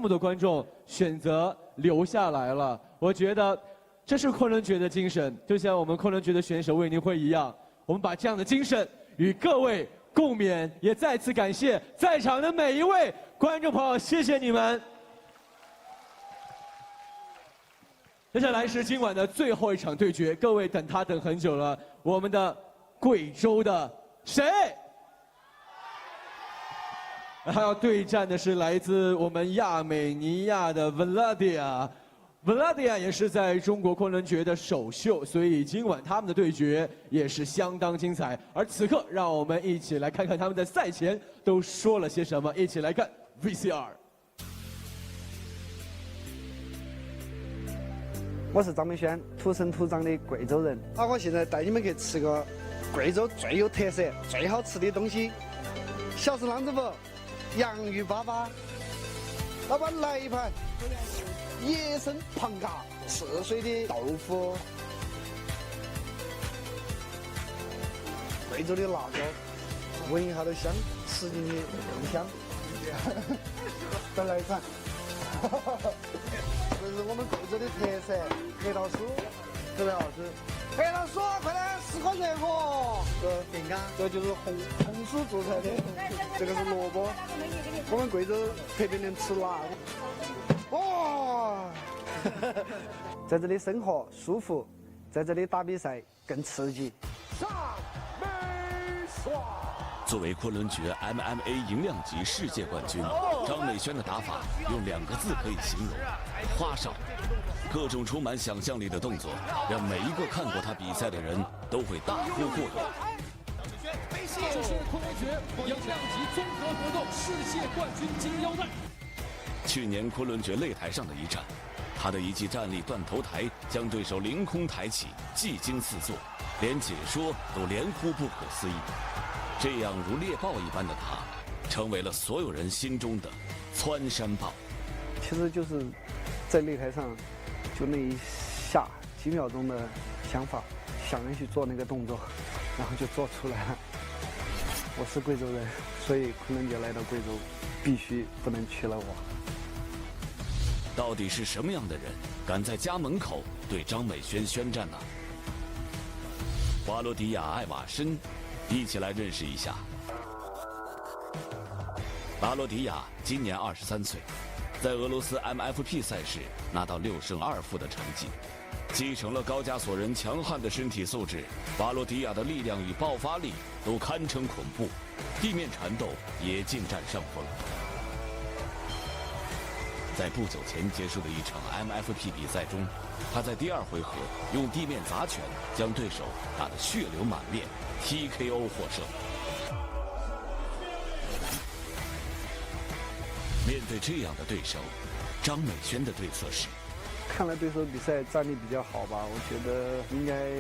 么多观众选择留下来了。我觉得这是昆仑决的精神，就像我们昆仑决的选手为您会一样，我们把这样的精神与各位共勉，也再次感谢在场的每一位观众朋友，谢谢你们。接下来是今晚的最后一场对决，各位等他等很久了，我们的贵州的谁？还要对战的是来自我们亚美尼亚的 Valodya。Valodya 也是在中国昆仑决的首秀，所以今晚他们的对决也是相当精彩。而此刻，让我们一起来看看他们在赛前都说了些什么，一起来看 VCR。我是张美轩，土生土长的贵州人。我现在带你们去吃个贵州最有特色、最好吃的东西——小食浪子府洋芋粑粑。老板来一盘野生螃嘎，赤水的豆腐，贵州的辣椒，闻一下都香，吃进去更香。再来一盘。这是我们贵州的特色核桃酥，特别好吃。核桃酥，快点，10块钱嚯！这饼干，这就是红薯做出来的，这个是萝卜。我们贵州特别能吃辣。哇！在这里生活舒服，在这里打比赛更刺激。上美爽。作为昆仑决 MMA 银量级世界冠军，张美轩的打法用2个字可以形容：花哨。各种充满想象力的动作，让每一个看过他比赛的人都会大呼过瘾。这是昆仑决银量级综合格斗世界冠军金腰带。去年昆仑决擂台上的一战，他的一记站立断头台将对手凌空抬起，技惊四座，连解说都连呼不可思议。这样如猎豹一般的他，成为了所有人心中的蹿山豹。其实就是在擂台上，就那一下几秒钟的想法，想人去做那个动作，然后就做出来了。我是贵州人，所以昆仑决来到贵州，必须不能缺了我。到底是什么样的人敢在家门口对张美轩宣战呢？瓦罗迪亚·艾瓦申，一起来认识一下。瓦罗迪亚今年23岁，在俄罗斯 MFP 赛事拿到6胜2负的成绩，继承了高加索人强悍的身体素质。瓦罗迪亚的力量与爆发力都堪称恐怖，地面缠斗也尽占上风。在不久前结束的一场 MFP 比赛中，他在第2回合用地面砸拳将对手打得血流满面 ，TKO 获胜。面对这样的对手，张美轩的对策是：看来对手比赛战力比较好吧，我觉得应该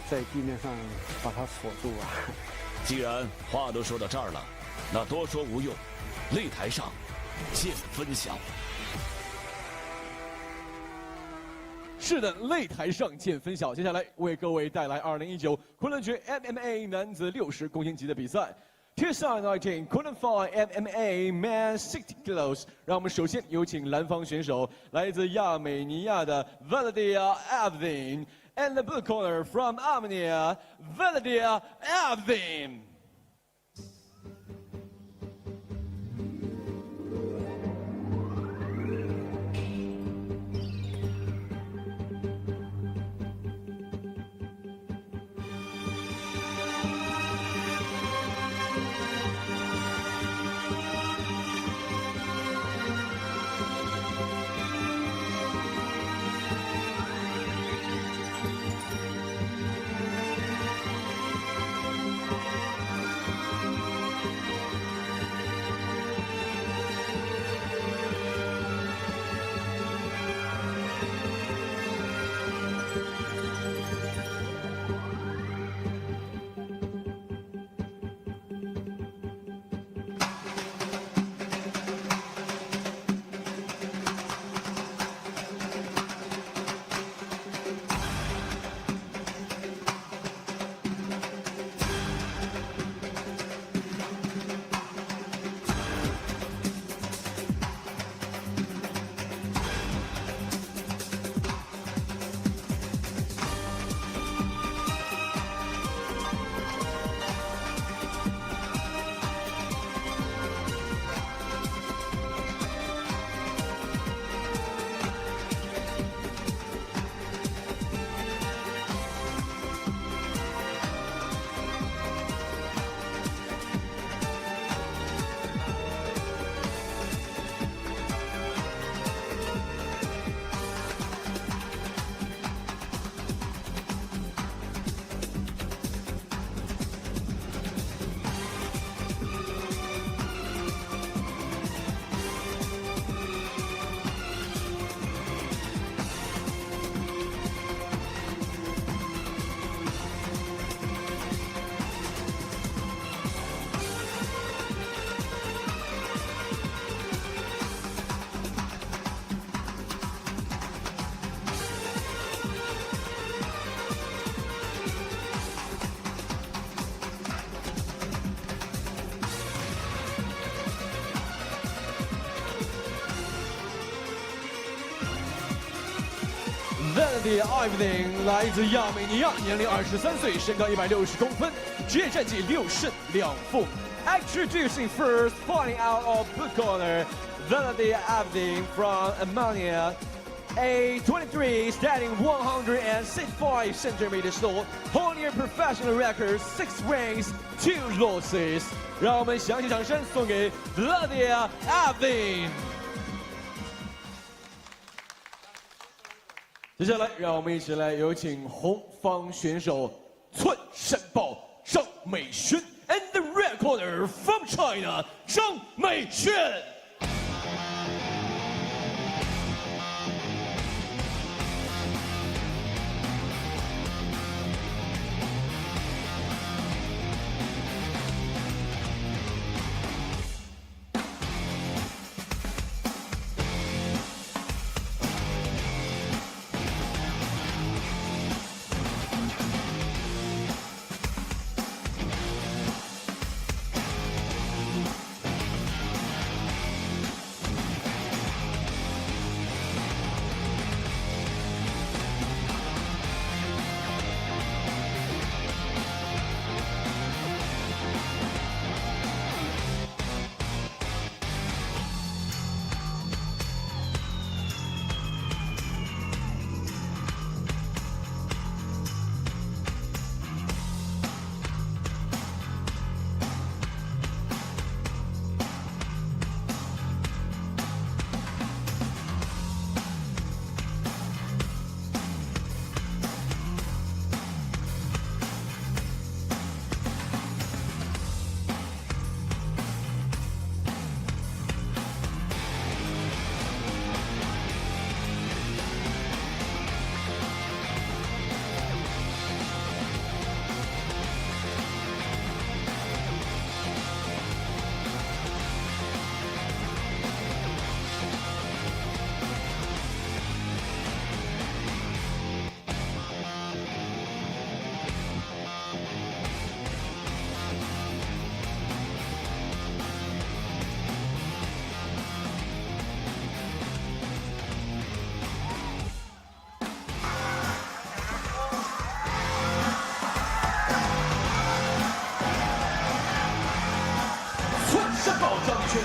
在地面上把他锁住吧。既然话都说到这儿了，那多说无用，擂台上见分晓。是的，擂台上见分晓。接下来为各位带来2019昆仑决 MMA 男子60公斤级的比赛。2019 Qualify MMA Man 60 Kilos。让我们首先有请蓝方选手，来自亚美尼亚的 Valodya Aivazyan and the blue corner from Armenia, Valodya Aivazyan。Valodya Aivazyan 来自亚美尼亚，年龄23岁，身高160公分，职业战绩6胜2负。Introducing first, fighting out of blue corner, Valodya Aivazyan from Armenia. A 23, standing 165 centimeters tall, holding a professional record 6 wins, 2 losses. 让我们响起掌声送给 Valodya Aivazyan。接下来，让我们一起来有请红方选手寸山豹张美轩 ，and the red corner from China 张美轩。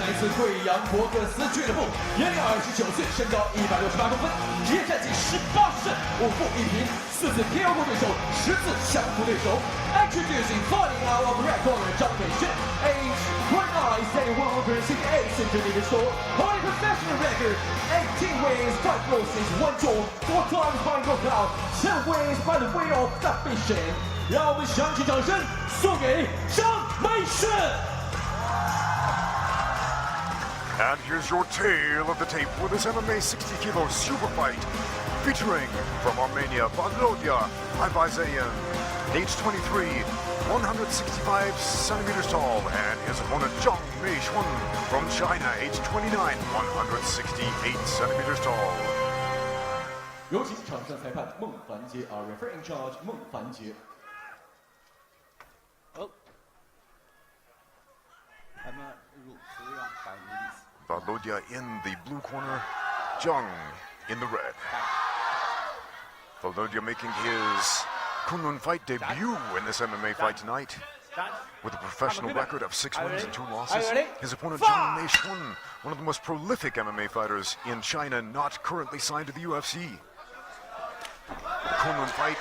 来自贵阳博克斯俱乐部，年龄29岁，身高168公分，职业战绩18胜5负1平，4次 KO 过对手，10次降服对手。Introducing fighting out of red corner 张美轩 ，age 29, standing 168 centimeters tall, holding professional record 18 wins, 5 losses, 1 draw, 4 times by knockout, 10 wins by the way of submission。让我们响起掌声，送给张美轩。And here's your tale of the tape for this MMA 60 kilo super fight, featuring from Armenia, Valodya Aivazyan, age 23, 165 centimeters tall, and his opponent Zhing Meixuan from China, age 29, 168 centimeters tall. 有请场上裁判孟凡杰 ，Our referee in charge 孟凡杰。Valodya in the blue corner, Zhing in the red. Valodya making his Kunlun fight debut in this MMA fight tonight. With a professional record of 6 wins and 2 losses, his opponent Zhing Meixuan, one of the most prolific MMA fighters in China, not currently signed to the UFC. The Kunlun fight,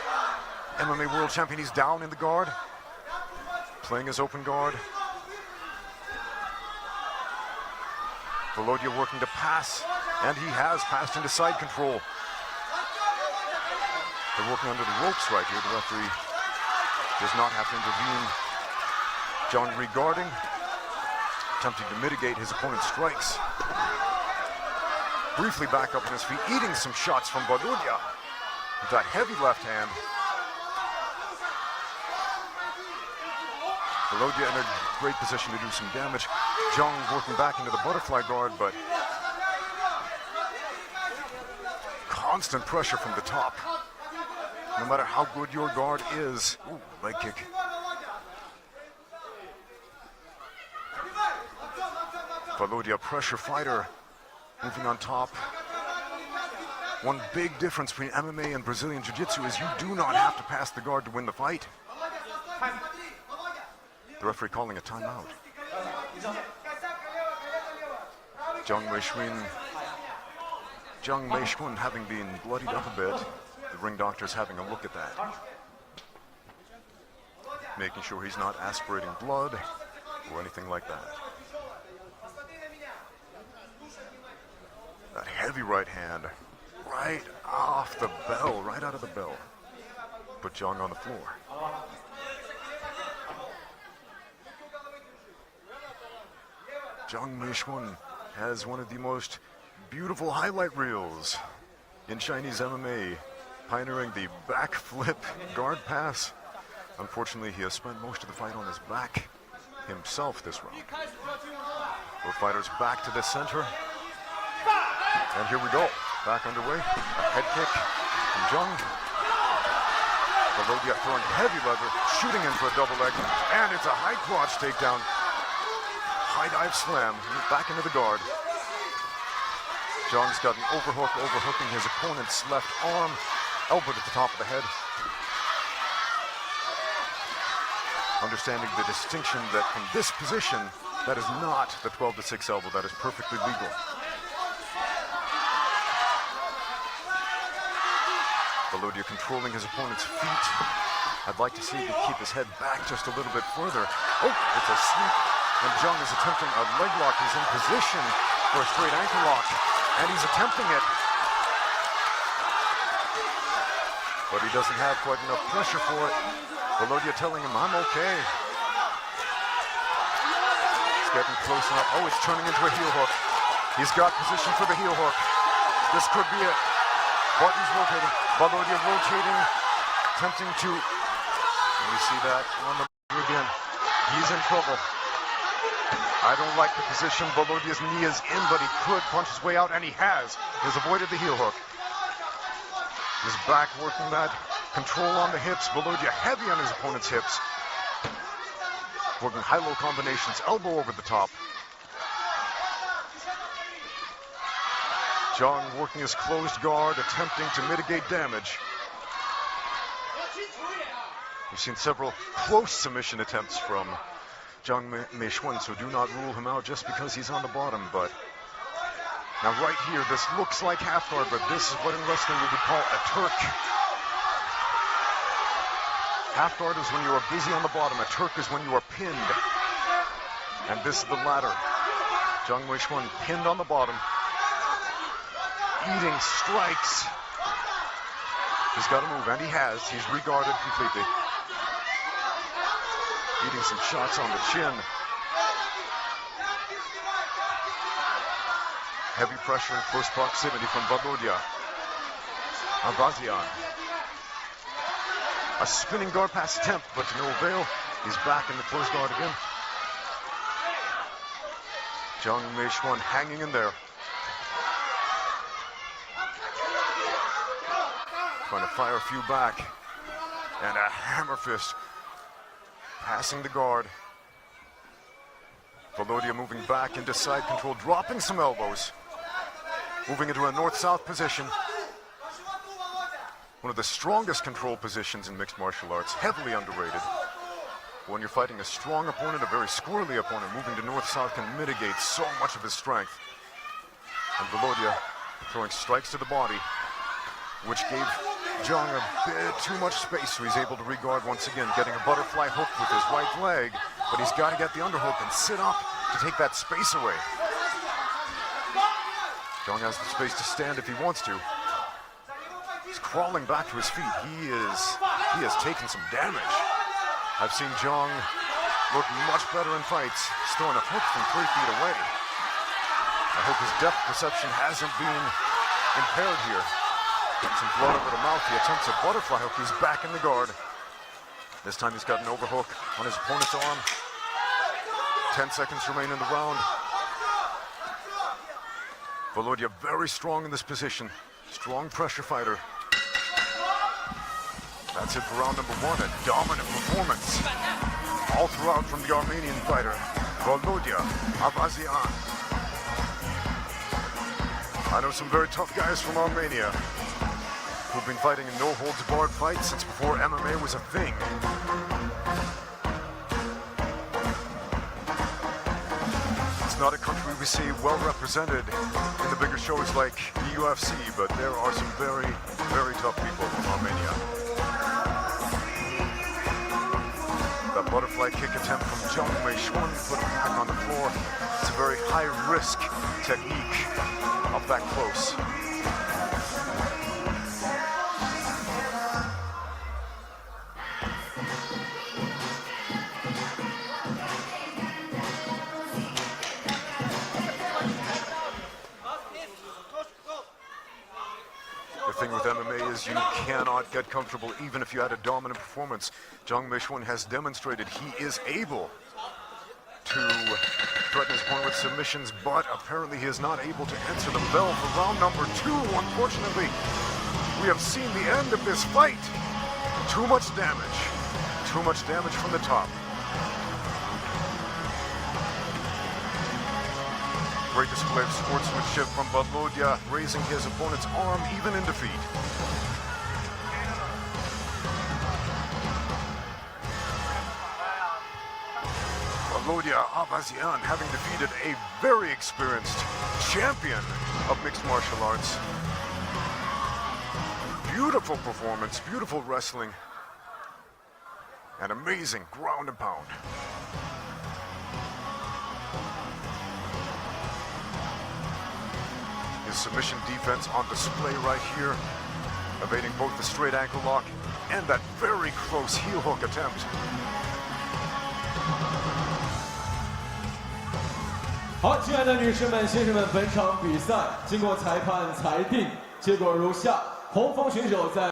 MMA world champion, he's down in the guard, playing his open guard. Valodya working to pass, and he has passed into side control. They're working under the ropes right here. The referee does not have to intervene. Zhing regarding, attempting to mitigate his opponent's strikes. Briefly back up on his feet, eating some shots from Valodya with that heavy left hand. Valodya in a great position to do some damage. Zhing working back into the butterfly guard, but constant pressure from the top. No matter how good your guard is. Ooh, leg kick. Valodya, pressure fighter, moving on top. One big difference between MMA and Brazilian Jiu-Jitsu is you do not have to pass the guard to win the fight. The referee calling a timeout. Zhang Meixuan having been bloodied up a bit. The ring doctor's having a look at that. Making sure he's not aspirating blood or anything like that. That heavy right hand, right off the bell, right out of the bell. Put Zhang on the floor. Zhang Meixuan has one of the most beautiful highlight reels in Chinese MMA, pioneering the backflip guard pass. Unfortunately, he has spent most of the fight on his back himself this round. Both fighters back to the center. And here we go, back underway. A head kick from Zhang. Valodya throwing heavy lever, shooting in for a double leg, and it's a high crotch takedown. High dive slam, back into the guard. Zhang's got an overhook, overhooking his opponent's left arm, elbow to the top of the head. Understanding the distinction that from this position, that is not the 12-6 elbow, that is perfectly legal. Valodya controlling his opponent's feet. I'd like to see him keep his head back just a little bit further. Oh, it's a sweep. And Zhang is attempting a leg lock. He's in position for a straight ankle lock. And he's attempting it. But he doesn't have quite enough pressure for it. Valodya telling him, I'm okay. He's getting close enough. Oh, it's turning into a heel hook. He's got position for the heel hook. This could be it. Buttons rotating. Valodya rotating. Attempting to... Let me see that on the again. He's in trouble. I don't like the position. Valodya's knee is in, but he could punch his way out, and he has. He's avoided the heel hook. His back working that. Control on the hips. Valodya heavy on his opponent's hips. Working high-low combinations. Elbow over the top. Zhang working his closed guard, attempting to mitigate damage. We've seen several close submission attempts from Zhang Meixuan, so do not rule him out just because he's on the bottom. But now right here, this looks like half guard, but this is what in wrestling we would call a Turk. Half guard is when you are busy on the bottom. A Turk is when you are pinned. And this is the latter. Zhang Meixuan pinned on the bottom. Eating strikes. He's got to move, and he has. He's regarded completely. Eating some shots on the chin. Heavy pressure in close proximity from Valodya. Aivazian. A spinning guard pass attempt, but to no avail. He's back in the close guard again. Zhang Meixuan hanging in there. Trying to fire a few back. And a hammer fist. Passing the guard. Valodya moving back into side control, dropping some elbows. Moving into a north-south position. One of the strongest control positions in mixed martial arts, heavily underrated. When you're fighting a strong opponent, a very squirrely opponent, moving to north-south can mitigate so much of his strength. And Valodya throwing strikes to the body, which gave Zhang a bit too much space, so he's able to regard once again, getting a butterfly hook with his right leg, but he's got to get the underhook and sit up to take that space away. Zhang has the space to stand if he wants to. He's crawling back to his feet. He has taken some damage. I've seen Zhang look much better in fights. He's throwing a hook from 3 feet away. I hope his depth perception hasn't been impaired here. Some blood over the mouth. He attempts a butterfly hook. He's back in the guard. This time he's got an overhook on his opponent's arm. 10 seconds remain in the round. Valodya very strong in this position. Strong pressure fighter. That's it for round number 1. A dominant performance all throughout from the Armenian fighter, Valodya Aivazian. I know some very tough guys from Armenia who've been fighting in no-holds-barred fights since before MMA was a thing. It's not a country we see well represented in the bigger shows like the UFC, but there are some very, very tough people from Armenia. That butterfly kick attempt from Zhing Meixuan put him back on the floor. It's a very high-risk technique up that close. The thing with MMA is you cannot get comfortable even if you had a dominant performance. Zhing Meixuan has demonstrated he is able to threaten his opponent with submissions, but apparently he is not able to answer the bell for round number 2. Unfortunately, we have seen the end of this fight. Too much damage. Too much damage from the top. Great display of sportsmanship from Valodya, raising his opponent's arm even in defeat. Vалодя Айвазяn having defeated a very experienced champion of mixed martial arts. Beautiful performance, beautiful wrestling, and amazing ground and pound. His submission defense on display right here, evading both the straight ankle lock and that very close heel hook attempt. 好，亲爱的女士们、先生们，本场比赛经过裁判裁定，结果如下：红方选手在